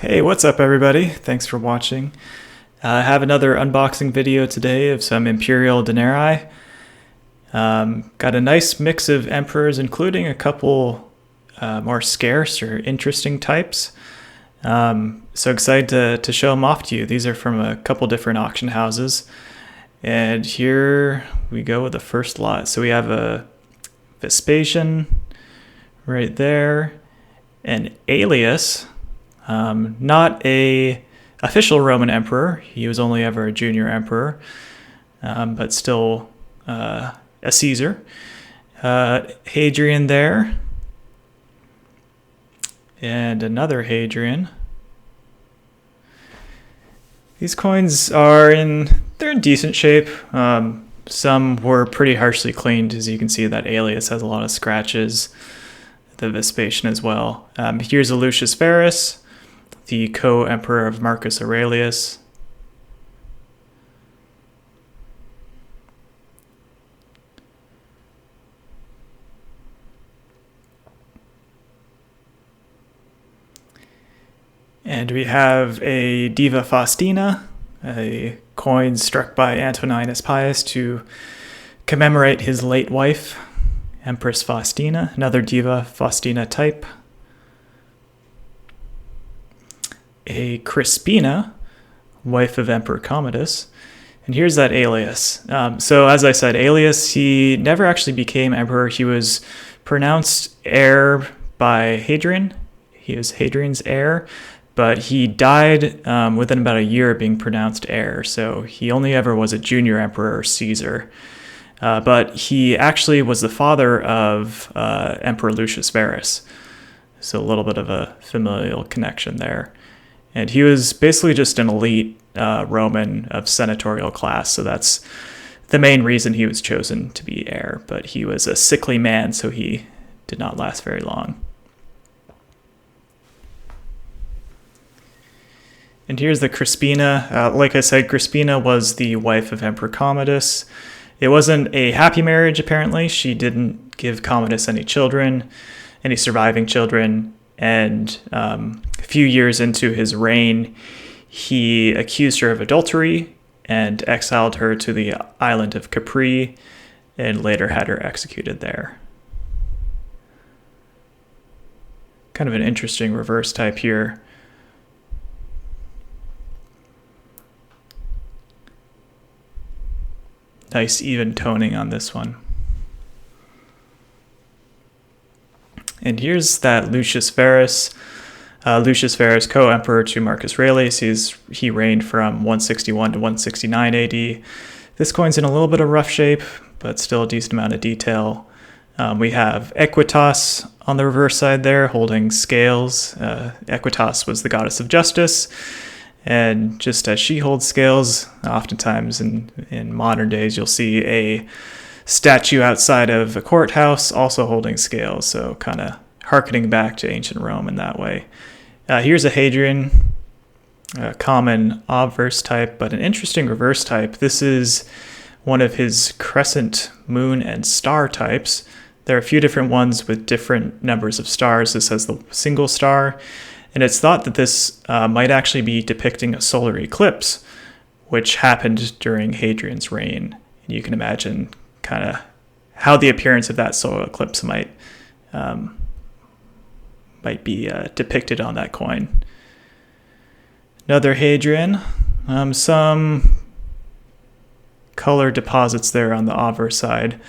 Hey, what's up everybody? Thanks for watching. I have another unboxing video today of some Imperial Denarii. Got a nice mix of emperors, including a couple more scarce or interesting types. So excited to show them off to you. These are from a couple different auction houses. And here we go with the first lot. So we have a Vespasian right there, an Aelius. Not a official Roman emperor. He was only ever a junior emperor, but still a Caesar. Hadrian there, and another Hadrian. These coins they're in decent shape. Some were pretty harshly cleaned, as you can see. That Aelius has a lot of scratches. The Vespasian as well. Here's a Lucius Verus, the co-emperor of Marcus Aurelius. And we have a Diva Faustina, a coin struck by Antoninus Pius to commemorate his late wife, Empress Faustina, another Diva Faustina type. A Crispina, wife of Emperor Commodus. And here's that Aelius. So as I said, Aelius, he never actually became emperor. He was pronounced heir by Hadrian. He was Hadrian's heir, but he died within about a year of being pronounced heir. So he only ever was a junior emperor or Caesar. But he actually was the father of Emperor Lucius Verus. So a little bit of a familial connection there. And he was basically just an elite Roman of senatorial class, so that's the main reason he was chosen to be heir. But he was a sickly man, so he did not last very long. And here's the Crispina. Like I said, Crispina was the wife of Emperor Commodus. It wasn't a happy marriage, apparently. She didn't give Commodus any children, any surviving children. And a few years into his reign, he accused her of adultery and exiled her to the island of Capri, and later had her executed there. Kind of an interesting reverse type here. Nice even toning on this one. And here's that Lucius Verus. Lucius Verus, co-emperor to Marcus Aurelius. He reigned from 161 to 169 AD. This coin's in a little bit of rough shape, but still a decent amount of detail. We have Equitas on the reverse side there, holding scales. Equitas was the goddess of justice. And just as she holds scales, oftentimes in modern days, you'll see a statue outside of a courthouse also holding scales, so kind of harkening back to ancient Rome in that way. Here's a Hadrian, a common obverse type, but an interesting reverse type. This is one of his crescent, moon, and star types. There are a few different ones with different numbers of stars. This has the single star, and it's thought that this might actually be depicting a solar eclipse, which happened during Hadrian's reign. And you can imagine kind of how the appearance of that solar eclipse might be depicted on that coin. Another Hadrian, some color deposits there on the obverse side.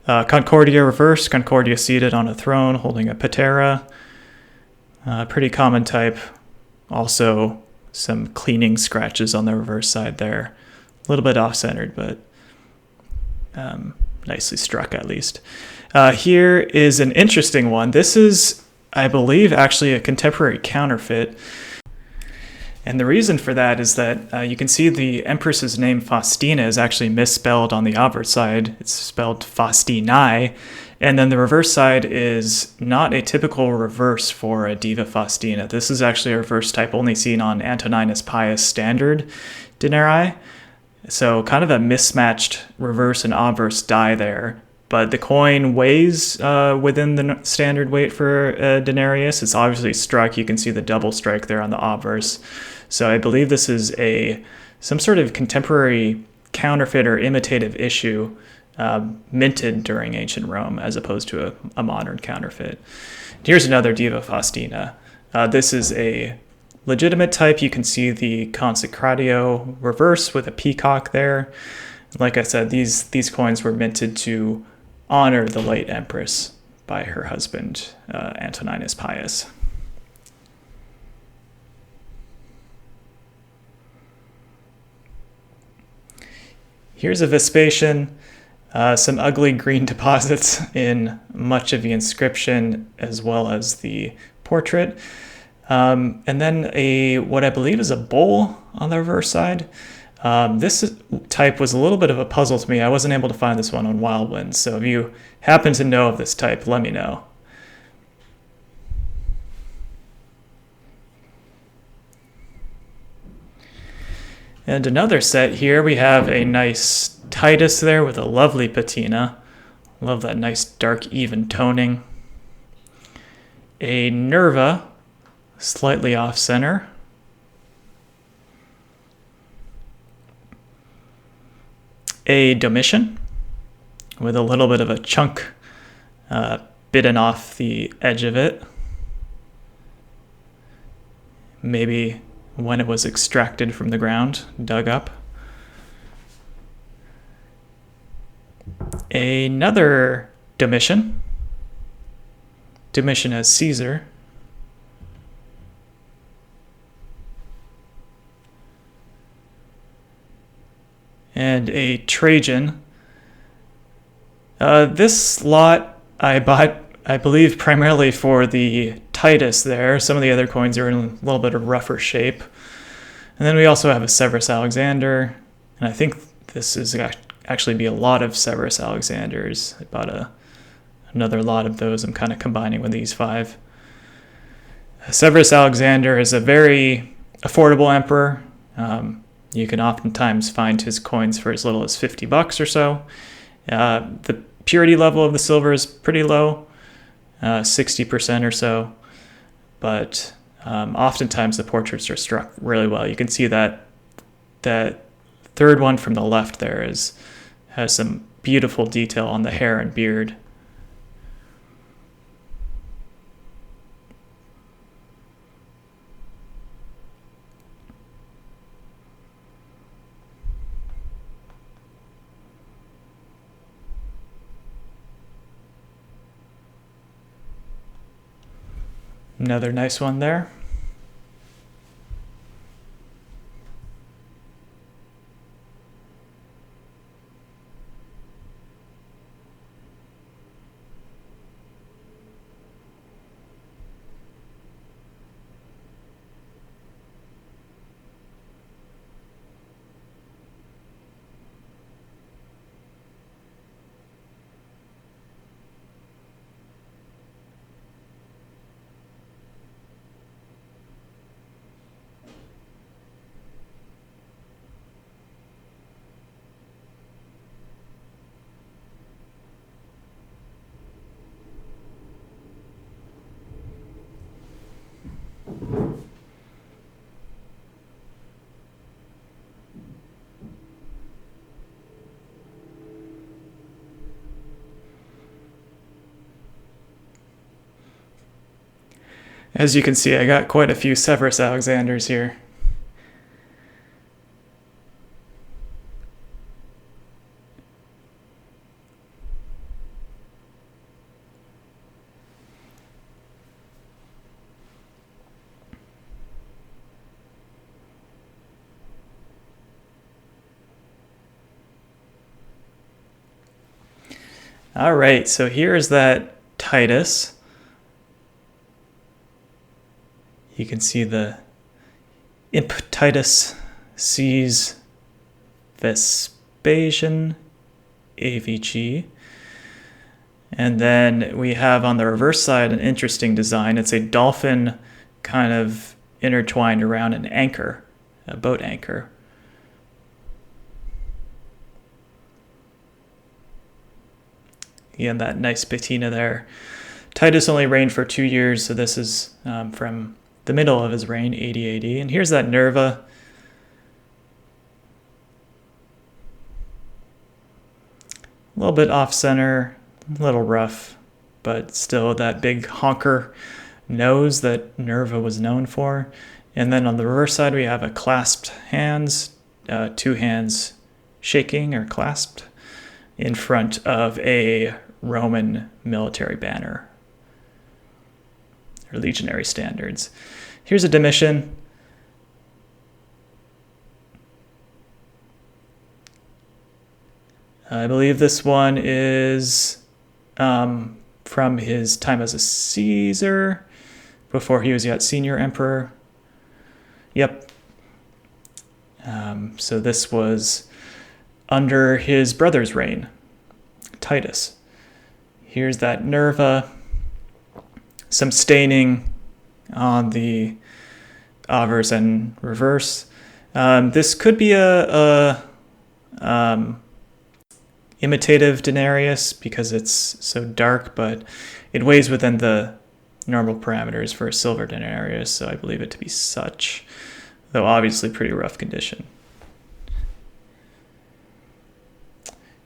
Concordia reversed, Concordia seated on a throne holding a patera. Pretty common type. Also some cleaning scratches on the reverse side there. A little bit off-centered, but nicely struck at least. Here is an interesting one. This is, I believe, actually a contemporary counterfeit. And the reason for that is that you can see the empress's name Faustina is actually misspelled on the obverse side. It's spelled Faustinae. And then the reverse side is not a typical reverse for a Diva Faustina. This is actually a reverse type only seen on Antoninus Pius standard denarii. So kind of a mismatched reverse and obverse die there. but the coin weighs within the standard weight for Denarius. It's obviously struck. You can see the double strike there on the obverse. So I believe this is some sort of contemporary counterfeit or imitative issue minted during ancient Rome as opposed to a modern counterfeit. Here's another Diva Faustina. This is a legitimate type. You can see the Consecratio reverse with a peacock there. Like I said, these coins were minted to honor the late empress by her husband, Antoninus Pius. Here's a Vespasian, some ugly green deposits in much of the inscription as well as the portrait. And then what I believe is a bowl on the reverse side. This type was a little bit of a puzzle to me. I wasn't able to find this one on Wildlands, so if you happen to know of this type, let me know. And another set here, we have a nice Titus there with a lovely patina. Love that nice dark even toning. A Nerva, slightly off center. A Domitian with a little bit of a chunk bitten off the edge of it. Maybe when it was extracted from the ground, dug up. Another Domitian. Domitian as Caesar. And a Trajan. This lot I bought, I believe, primarily for the Titus there. Some of the other coins are in a little bit of rougher shape. And then we also have a Severus Alexander. And I think this is actually be a lot of Severus Alexanders. I bought another lot of those. I'm kind of combining with these 5. Severus Alexander is a very affordable emperor. You can oftentimes find his coins for as little as $50 or so. The purity level of the silver is pretty low, 60% or so, but oftentimes the portraits are struck really well. You can see that third one from the left there has some beautiful detail on the hair and beard. Another nice one there. As you can see, I got quite a few Severus Alexanders here. All right, so here's that Titus. You can see the imp Titus sees Vespasian, AVG. And then we have on the reverse side an interesting design. It's a dolphin kind of intertwined around an anchor, a boat anchor. Again, that nice patina there. Titus only reigned for 2 years, so this is from the middle of his reign, 80 AD. And here's that Nerva. A little bit off-center, a little rough, but still that big honker nose that Nerva was known for. And then on the reverse side, we have a clasped hands, 2 hands shaking or clasped in front of a Roman military banner or legionary standards. Here's a Domitian. I believe this one is from his time as a Caesar, before he was yet senior emperor. Yep. So this was under his brother's reign, Titus. Here's that Nerva. Some staining on the obverse and reverse. This could be a imitative Denarius because it's so dark, but it weighs within the normal parameters for a silver Denarius, so I believe it to be such, though obviously pretty rough condition.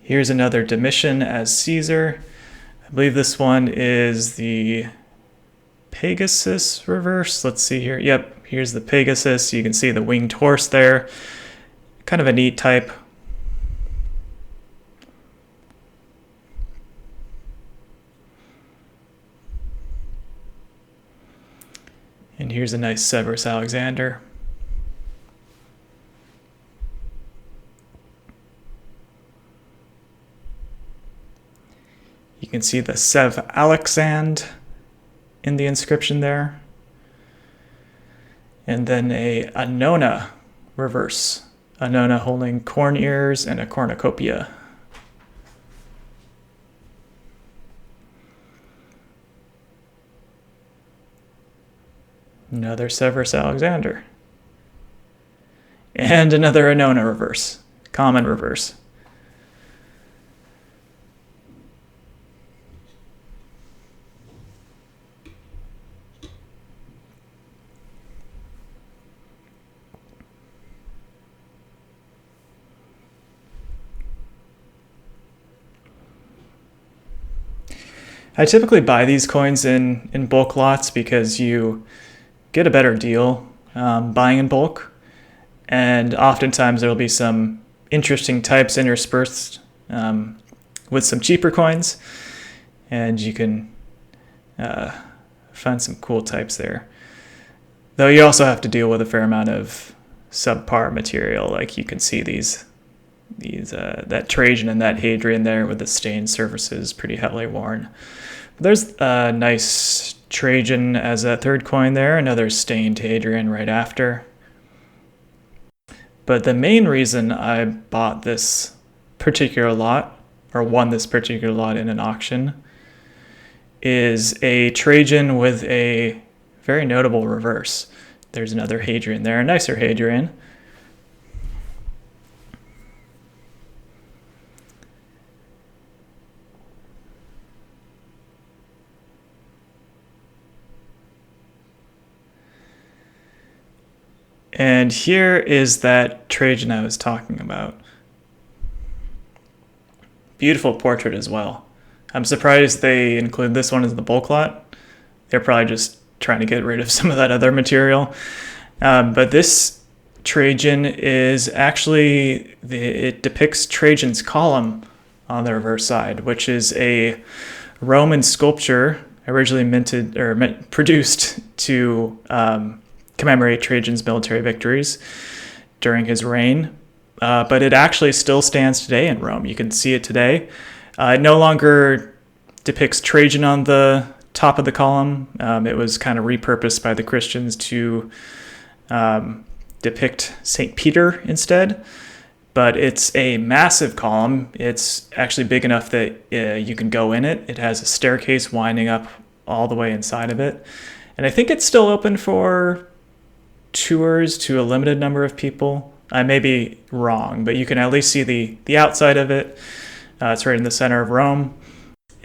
Here's another Domitian as Caesar. I believe this one is the Pegasus reverse. Let's see here. Yep, here's the Pegasus. You can see the winged horse there. Kind of a neat type. And here's a nice Severus Alexander. You can see the Sev Alexand in the inscription there. And then a Annona reverse. Annona holding corn ears and a cornucopia. Another Severus Alexander. And another Annona reverse. Common reverse. I typically buy these coins in bulk lots because you get a better deal buying in bulk, and oftentimes there will be some interesting types interspersed with some cheaper coins, and you can find some cool types there. Though you also have to deal with a fair amount of subpar material, like you can see these that Trajan and that Hadrian there with the stained surfaces pretty heavily worn. There's a nice Trajan as a third coin there, another stained Hadrian right after. But the main reason I bought this particular lot, or won this particular lot in an auction, is a Trajan with a very notable reverse. There's another Hadrian there, a nicer Hadrian. And here is that Trajan I was talking about. Beautiful portrait as well. I'm surprised they include this one as the bulk lot. They're probably just trying to get rid of some of that other material. But this Trajan is actually, it depicts Trajan's column on the reverse side, which is a Roman sculpture originally produced to commemorate Trajan's military victories during his reign. But it actually still stands today in Rome. You can see it today. It no longer depicts Trajan on the top of the column. It was kind of repurposed by the Christians to depict St. Peter instead. But it's a massive column. It's actually big enough that you can go in it. It has a staircase winding up all the way inside of it. And I think it's still open for tours to a limited number of people. I may be wrong, but you can at least see the outside of it. It's right in the center of Rome.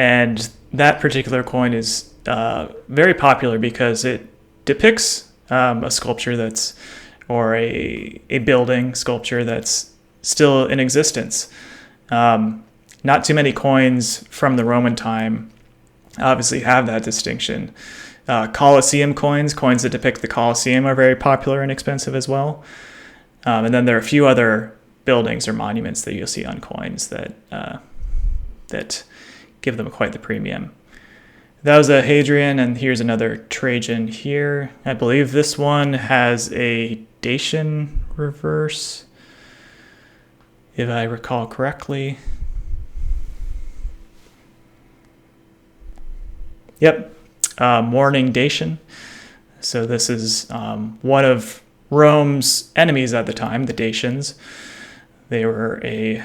And that particular coin is very popular because it depicts a sculpture that's, or a building sculpture that's still in existence. Not too many coins from the Roman time obviously have that distinction. Colosseum coins that depict the Colosseum, are very popular and expensive as well. And then there are a few other buildings or monuments that you'll see on coins that give them quite the premium. That was a Hadrian, and here's another Trajan here. I believe this one has a Dacian reverse, if I recall correctly. Yep, mourning Dacian. So this is one of Rome's enemies at the time, the Dacians. They were a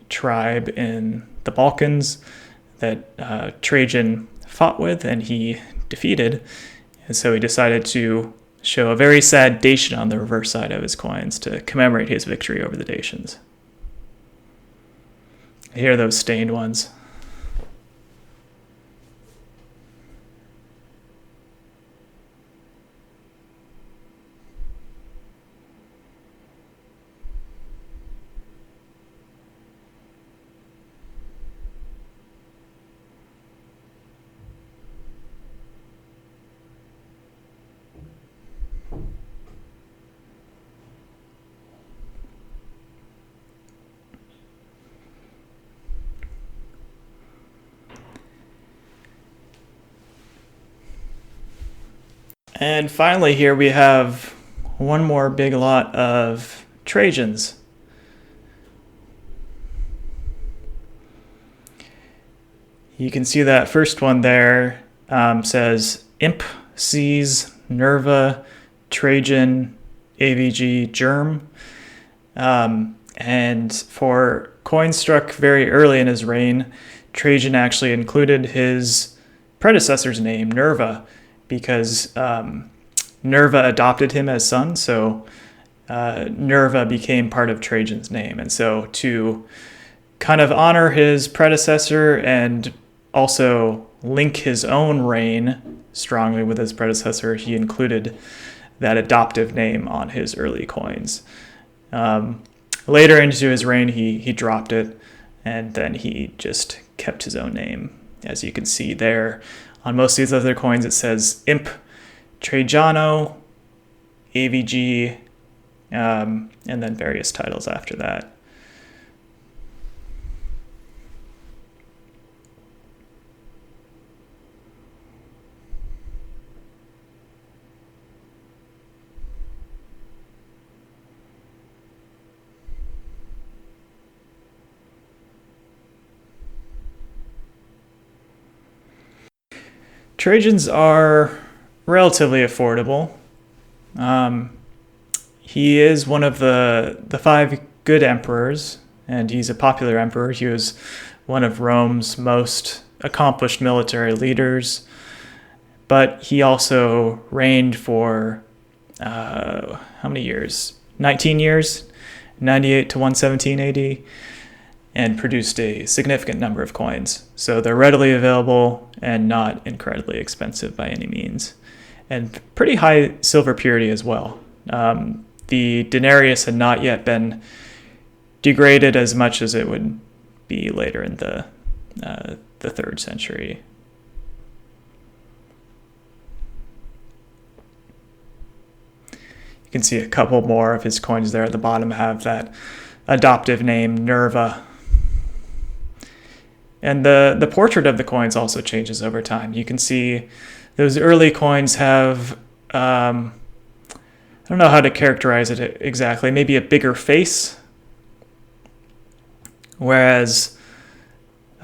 tribe in the Balkans that Trajan fought with and he defeated. And so he decided to show a very sad Dacian on the reverse side of his coins to commemorate his victory over the Dacians. Here are those stained ones. And finally here we have one more big lot of Trajans. You can see that first one there says Imp, Sees, Nerva, Trajan, AVG, Germ. And for coins struck very early in his reign, Trajan actually included his predecessor's name, Nerva, because Nerva adopted him as son, so Nerva became part of Trajan's name. And so to kind of honor his predecessor and also link his own reign strongly with his predecessor, he included that adoptive name on his early coins. Later into his reign, he dropped it, and then he just kept his own name. As you can see there, on most of these other coins, it says Imp, Trajano, AVG, and then various titles after that. Trajans are relatively affordable. He is one of the 5 good emperors, and he's a popular emperor. He was one of Rome's most accomplished military leaders, but he also reigned for how many years? 19 years, 98 to 117 AD, and produced a significant number of coins. So they're readily available and not incredibly expensive by any means. And pretty high silver purity as well. The Denarius had not yet been degraded as much as it would be later in the 3rd century. You can see a couple more of his coins there at the bottom have that adoptive name, Nerva. And the portrait of the coins also changes over time. You can see those early coins have, I don't know how to characterize it exactly, maybe a bigger face, whereas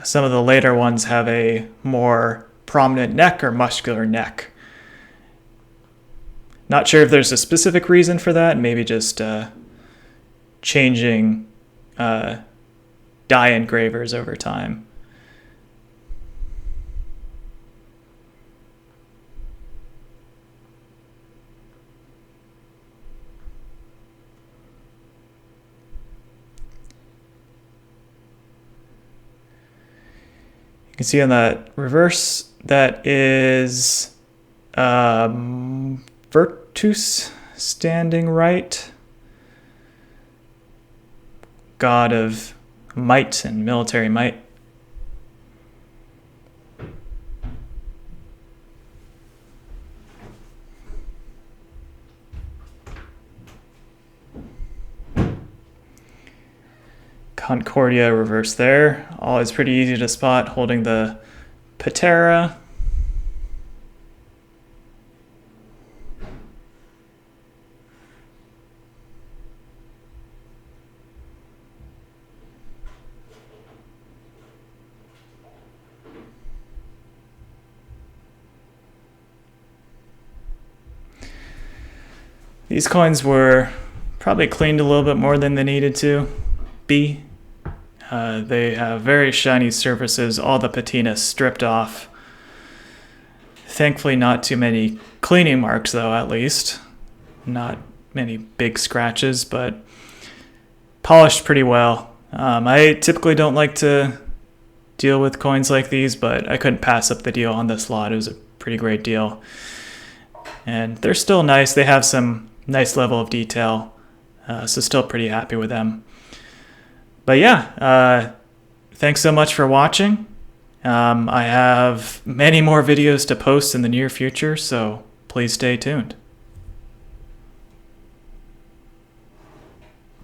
some of the later ones have a more prominent neck or muscular neck. Not sure if there's a specific reason for that, maybe just changing die engravers over time. You can see on the reverse that is Virtus standing right, god of might and military might. Concordia reverse there, always pretty easy to spot, holding the patera. These coins were probably cleaned a little bit more than they needed to be. They have very shiny surfaces, all the patina stripped off. Thankfully not too many cleaning marks though, at least. Not many big scratches, but polished pretty well. I typically don't like to deal with coins like these, but I couldn't pass up the deal on this lot. It was a pretty great deal. And they're still nice. They have some nice level of detail, so still pretty happy with them. But yeah, thanks so much for watching. I have many more videos to post in the near future, so please stay tuned.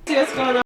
See what's going on.